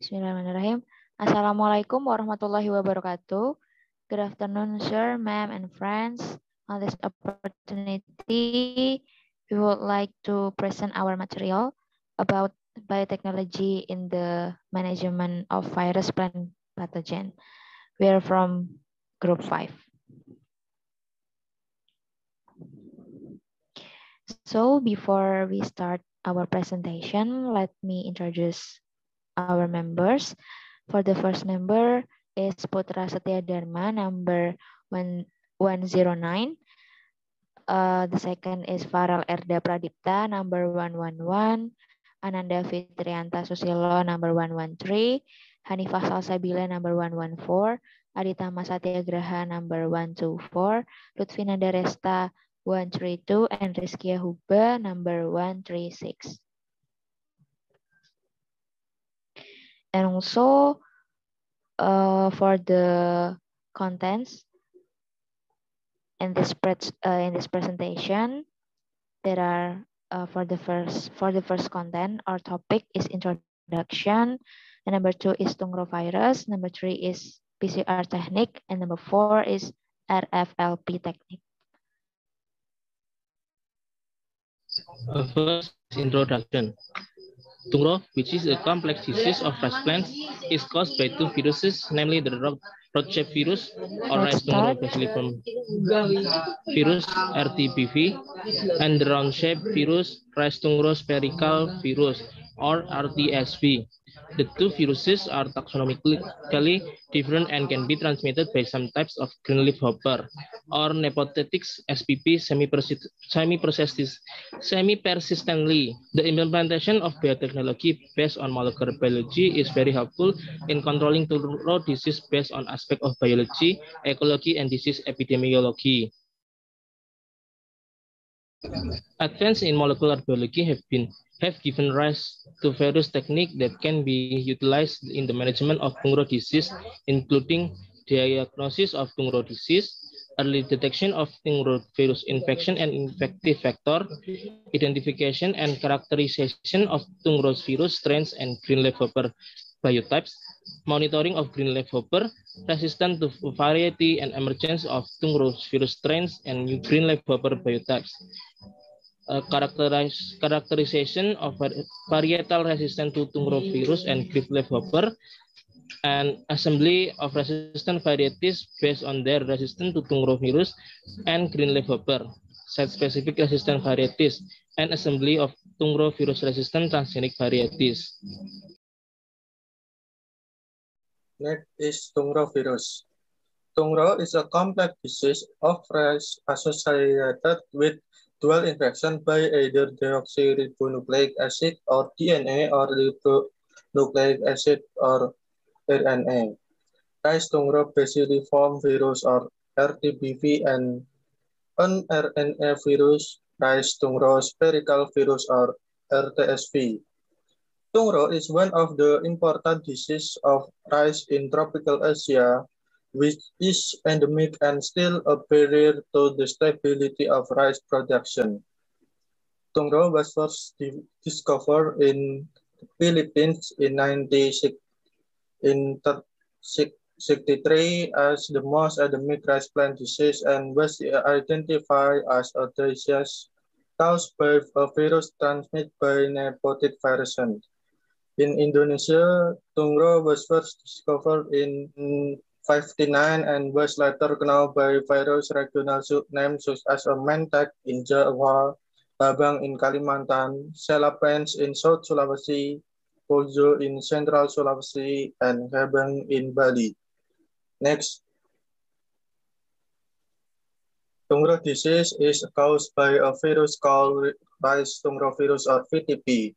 Bismillahirrahmanirrahim. Assalamualaikum warahmatullahi wabarakatuh. Good afternoon, sir, ma'am, and friends. On this opportunity, we would like to present our material about biotechnology in the management of virus plant pathogen. We are from group 5. So before we start our presentation, let me introduce our members. For the first member is Putra Setia Dharma, number 109. The second is Farel Erda Pradipta, number 111. Ananda Fitrianta Susilo, number 113. Hanifah Salsabila, number 114. Adita Masatyagraha, number 124. Lutfina Daresta, 132. And Rizkia Huba, number 136. And also for the contents in this presentation, there are for the first content, our topic is introduction, and number 2 is Tungro-virus, number 3 is PCR technique, and number 4 is RFLP technique. First, introduction. Tungro, which is a complex disease of rice plants, is caused by two viruses, namely the root-shape virus or rice tungro bacilliform virus (RTBV) and the round-shape virus rice tungro spherical virus or RTSV. The two viruses are taxonomically different and can be transmitted by some types of green leaf hopper or Nepothetics spp semi-persistently. The implementation of biotechnology based on molecular biology is very helpful in controlling Tungro disease based on aspects of biology, ecology, and disease epidemiology. Advances in molecular biology have given rise to various techniques that can be utilized in the management of Tungro disease, including diagnosis of Tungro disease, early detection of Tungro virus infection and infective vector, identification and characterization of Tungro virus strains and green leaf hopper biotypes, monitoring of green leaf hopper, resistance to variety and emergence of Tungro virus strains and new green leaf hopper biotypes. Characterization of varietal resistance to Tungro virus and green leaf hopper, and assembly of resistant varieties based on their resistance to Tungro virus and green leaf hopper, site-specific resistant varieties, and assembly of Tungro virus resistant transgenic varieties. Next is Tungro virus. Tungro is a complex disease of rice associated with dual infection by either deoxyribonucleic acid or DNA or ribonucleic acid or RNA. Rice Tungro bacilliform virus or RTBV and mRNA virus, rice Tungro spherical virus or RTSV. Tungro is one of the important diseases of rice in tropical Asia, which is endemic and still a barrier to the stability of rice production. Tungro was first discovered in the Philippines in 1963 as the most endemic rice plant disease and was identified as a disease caused by a virus transmitted by Nepotic virus. In Indonesia, Tungro was first discovered in 1959 and was later known by various regional subnames such as Mentek in Jawa, Babang in Kalimantan, Selapens in South Sulawesi, Pojo in Central Sulawesi, and Hebang in Bali. Next. Tungro disease is caused by a virus called rice tungro virus or VTP.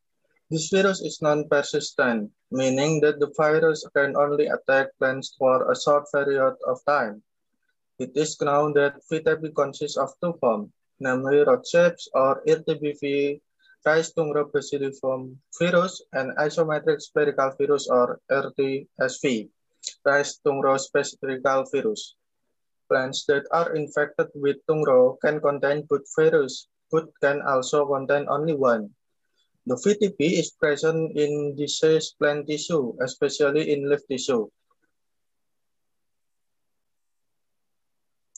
This virus is non-persistent, meaning that the virus can only attack plants for a short period of time. It is known that VTP consists of two forms, namely root-shape or RTBV, rice tungro bacilliform virus, and isometric spherical virus or RTSV, rice tungro spherical virus. Plants that are infected with tungro can contain both virus, but can also contain only one. The VTP is present in diseased plant tissue, especially in leaf tissue.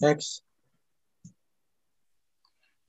Next.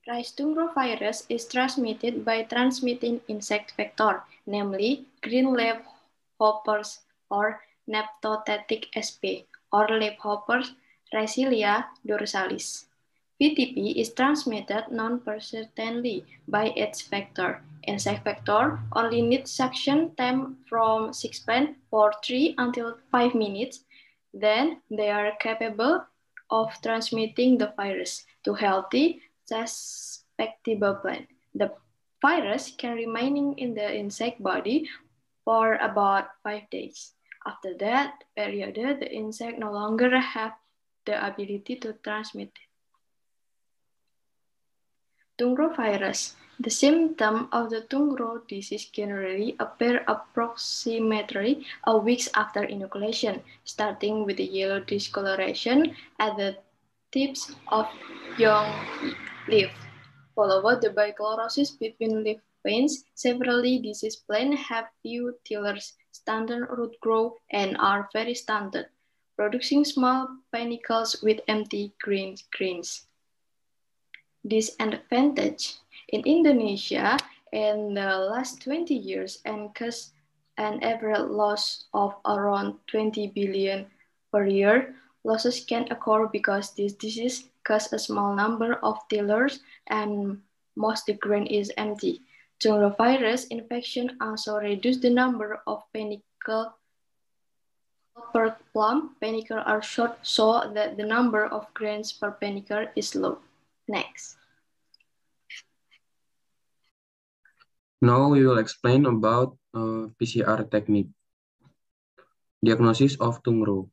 Rice-Tungro-virus is transmitted by transmitting insect vector, namely green leafhoppers or Neptothetic sp. or leafhoppers Ricilla dorsalis. VTP is transmitted non-persistently by its vector. Insect vector only needs suction time from 6 plant for 3 until 5 minutes. Then they are capable of transmitting the virus to healthy, susceptible plant. The virus can remain in the insect body for about 5 days. After that period, the insect no longer have the ability to transmit it. Tungro virus. The symptoms of the Tungro disease generally appear approximately a week after inoculation, starting with a yellow discoloration at the tips of young leaf, followed by chlorosis between leaf veins. Severely diseased plants have few tillers, stunted root growth, and are very stunted, producing small panicles with empty grains. Disadvantage. In Indonesia, in the last 20 years, and caused an average loss of around 20 billion per year. Losses can occur because this disease causes a small number of tillers and most the grain is empty. Virus infection also reduce the number of panicle per plum. Panicle are short so that the number of grains per panicle is low. Next. Now we will explain about PCR technique. Diagnosis of Tungro.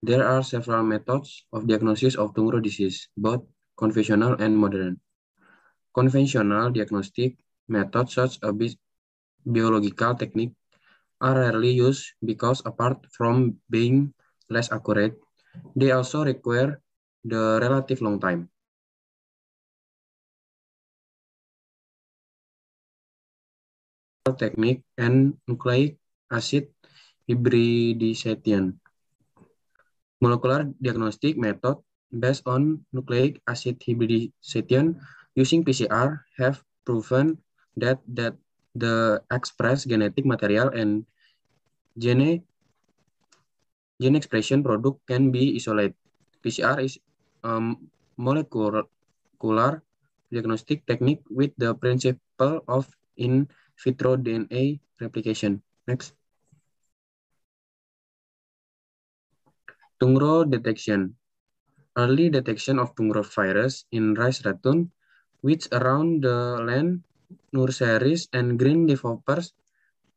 There are several methods of diagnosis of Tungro disease, both conventional and modern. Conventional diagnostic methods such as biological technique are rarely used because apart from being less accurate, they also require the relative long time. Technique and nucleic acid hybridization. Molecular diagnostic method based on nucleic acid hybridization using PCR have proven that the expressed genetic material and gene expression product can be isolated. PCR is molecular diagnostic technique with the principle of in vitro DNA replication. Next. Tungro detection. Early detection of Tungro virus in rice ratoon, which around the land, nurseries and green leafhoppers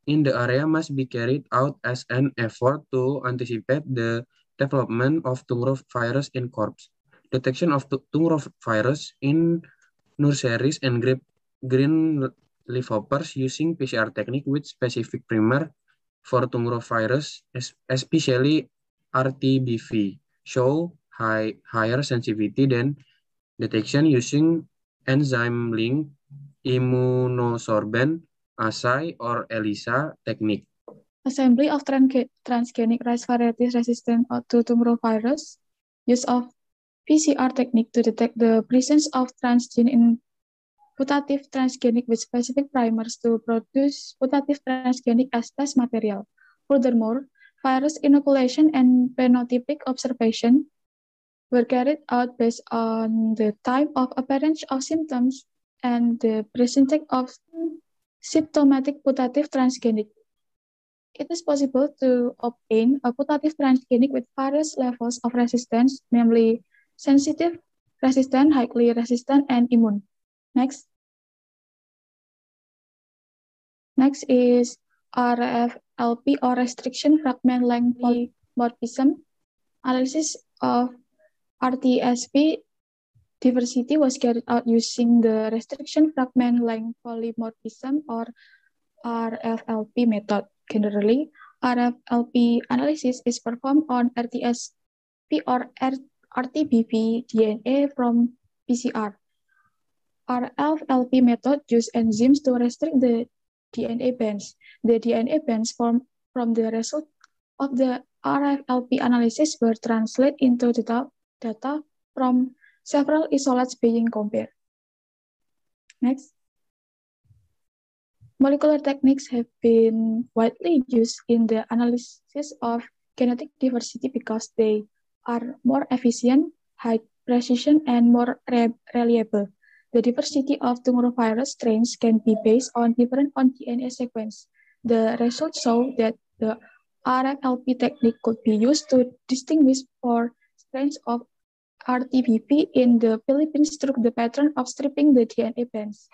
in the area must be carried out as an effort to anticipate the development of Tungro virus in crops. Detection of Tungro virus in nurseries and green leafhoppers using PCR technique with specific primer for Tungro virus, especially RT-BV, show higher sensitivity than detection using enzyme-linked immunosorbent assay or ELISA technique. Assembly of transgenic rice varieties resistant to Tungro virus. Use of PCR technique to detect the presence of transgene in putative transgenic with specific primers to produce putative transgenic as test material. Furthermore, virus inoculation and phenotypic observation were carried out based on the time of appearance of symptoms and the presence of symptomatic putative transgenic. It is possible to obtain a putative transgenic with various levels of resistance, namely sensitive, resistant, highly resistant, and immune. Next. Next is RFLP or restriction fragment length polymorphism. Analysis of RTSP diversity was carried out using the restriction fragment length polymorphism or RFLP method. Generally, RFLP analysis is performed on RTSP or RT-BV DNA from PCR. RFLP method uses enzymes to restrict the DNA bands. The DNA bands formed from the result of the RFLP analysis were translated into data from several isolates being compared. Next. Molecular techniques have been widely used in the analysis of genetic diversity because they are more efficient, high precision, and more reliable. The diversity of tumorovirus strains can be based on different DNA sequence. The results show that the RFLP technique could be used to distinguish 4 strains of RTBP in the Philippines through the pattern of stripping the DNA bands.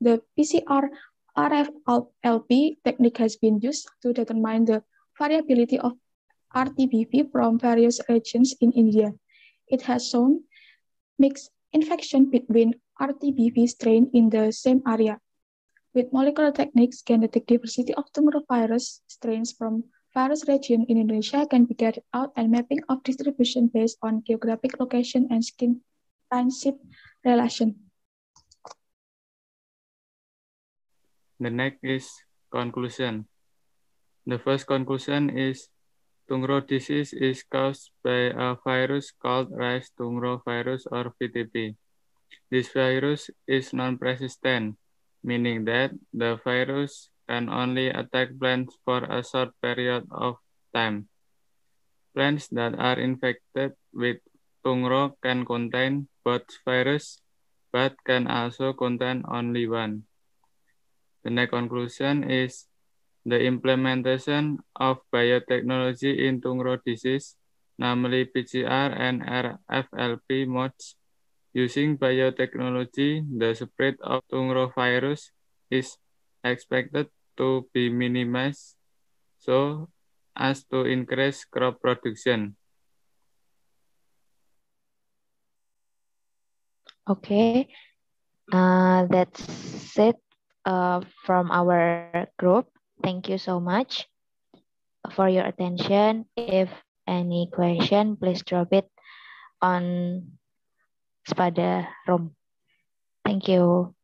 The PCR RFLP technique has been used to determine the variability of RTBP from various regions in India. It has shown mixed infection between RTBP strains in the same area. With molecular techniques, genetic diversity of tumorovirus strains from various regions in Indonesia can be carried out, and mapping of distribution based on geographic location and skin kinship relation. The next is conclusion. The first conclusion is Tungro disease is caused by a virus called rice tungro virus or VTP. This virus is non-persistent, meaning that the virus can only attack plants for a short period of time. Plants that are infected with tungro can contain both virus, but can also contain only one. The next conclusion is the implementation of biotechnology in tungro disease, namely PCR and RFLP modes. Using biotechnology, the spread of tungro virus is expected to be minimized so as to increase crop production. Okay, that's it from our group. Thank you so much for your attention. If any question, please drop it on Spada room. Thank you.